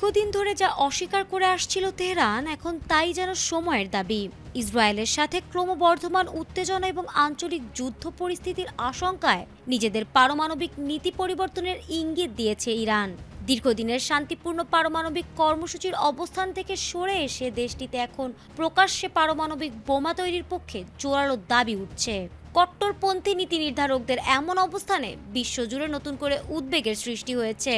দীর্ঘদিন ধরে যা অস্বীকার করে আসছিল তেহরান, এখন তাই যেন সময়ের দাবি। ইসরায়েলের সাথে ক্রমবর্ধমান উত্তেজনা এবং আঞ্চলিক যুদ্ধ পরিস্থিতির আশঙ্কায় নিজেদের পারমাণবিক নীতি পরিবর্তনের ইঙ্গিত দিয়েছে ইরান। দীর্ঘদিনের শান্তিপূর্ণ পারমাণবিক কর্মসূচির অবস্থান থেকে সরে এসে দেশটিতে এখন প্রকাশ্যে পারমাণবিক বোমা তৈরির পক্ষে জোরালো দাবি উঠছে। কট্টরপন্থী নীতি নির্ধারকদের এমন অবস্থানে বিশ্বজুড়ে নতুন করে উদ্বেগের সৃষ্টি হয়েছে।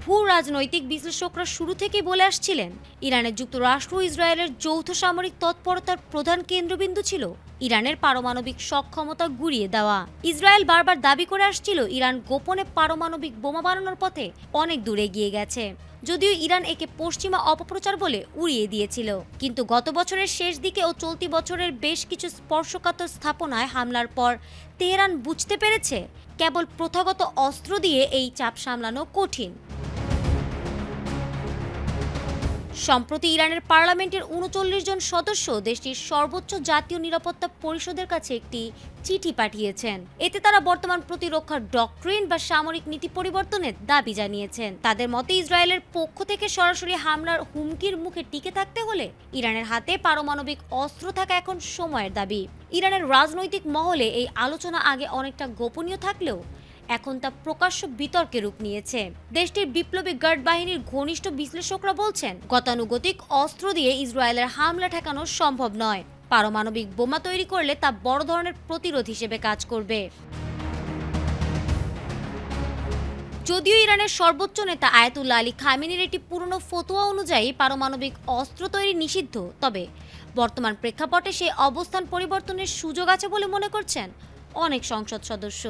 ভূ রাজনৈতিক বিশ্লেষকরা শুরু থেকেই বলে আসছিলেন, ইরানের যুক্তরাষ্ট্র ও ইসরায়েলের যৌথ সামরিক তৎপরতার প্রধান কেন্দ্রবিন্দু ছিল ইরানের পারমাণবিক সক্ষমতা গুড়িয়ে দেওয়া। ইসরায়েল বারবার দাবি করে আসছিল ইরান গোপনে পারমাণবিক বোমা বানানোর পথে অনেক দূরে এগিয়ে গেছে, যদিও ইরান একে পশ্চিমা অপপ্রচার বলে উড়িয়ে দিয়েছিল। কিন্তু গত বছরের শেষ দিকে ও চলতি বছরের বেশ কিছু স্পর্শকাতর স্থাপনায় হামলার পর তেহরান বুঝতে পেরেছে কেবল প্রথাগত অস্ত্র দিয়ে এই চাপ সামলানো কঠিন। সম্প্রতি ইরানের পার্লামেন্টের ৩৯ জন সদস্য দেশটির সর্বোচ্চ জাতীয় নিরাপত্তা পরিষদের কাছে একটি চিঠি পাঠিয়েছেন। এতে তারা বর্তমান প্রতিরক্ষার ডক্ট্রিন বা সামরিক নীতি পরিবর্তনের দাবি জানিয়েছেন। তাদের মতে ইসরায়েলের পক্ষ থেকে সরাসরি হামলার হুমকির মুখে টিকে থাকতে হলে ইরানের হাতে পারমাণবিক অস্ত্র থাকা এখন সময়ের দাবি। ইরানের রাজনৈতিক মহলে এই আলোচনা আগে অনেকটা গোপনীয় থাকলেও এখন তা প্রকাশ্য বিতর্কে রূপ নিয়েছে। দেশটির বিপ্লবী গার্ড বাহিনীর ঘনিষ্ঠ বিশ্লেষকরা বলছেন, গতানুগতিক অস্ত্র দিয়ে ইসরায়েলের হামলা ঠেকানো সম্ভব নয়। পারমাণবিক বোমা তৈরি করলে তা বড় ধরনের প্রতিরোধ হিসেবে কাজ করবে। যদিও ইরানের সর্বোচ্চ নেতা আয়াতুল্লাহ আলী খামেনির একটি পুরনো ফতোয়া অনুযায়ী পারমাণবিক অস্ত্র তৈরি নিষিদ্ধ, তবে বর্তমান প্রেক্ষাপটে সেই অবস্থান পরিবর্তনের সুযোগ আছে বলে মনে করছেন অনেক সংসদ সদস্য।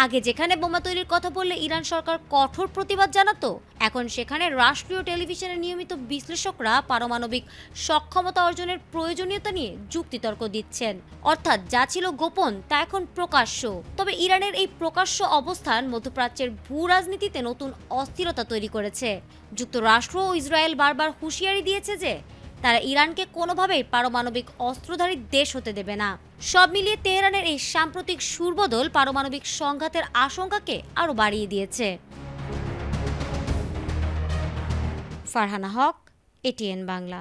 আগে যেখানে বোমা তৈরির কথা বললে ইরান সরকার কঠোর প্রতিবাদ জানাতো, এখন সেখানে রাষ্ট্রীয় টেলিভিশনের নিয়মিত বিশ্লেষকরা পারমাণবিক সক্ষমতা অর্জনের প্রয়োজনীয়তা নিয়ে যুক্তিতর্ক দিচ্ছেন। অর্থাৎ যা ছিল গোপন তা এখন প্রকাশ্য। তবে ইরানের এই প্রকাশ্য অবস্থান মধ্যপ্রাচ্যের ভূ রাজনীতিতে নতুন অস্থিরতা তৈরি করেছে। যুক্তরাষ্ট্র ও ইসরায়েল বারবার হুঁশিয়ারি দিয়েছে যে তারা ইরানকে কোনোভাবেই পারমাণবিক অস্ত্রধারী দেশ হতে দেবে না। সব মিলিয়ে তেহরানের এই সাম্প্রতিক সুরবদল পারমাণবিক সংঘাতের আশঙ্কাকে আরও বাড়িয়ে দিয়েছে। ফারহানা হক, এটিএন বাংলা।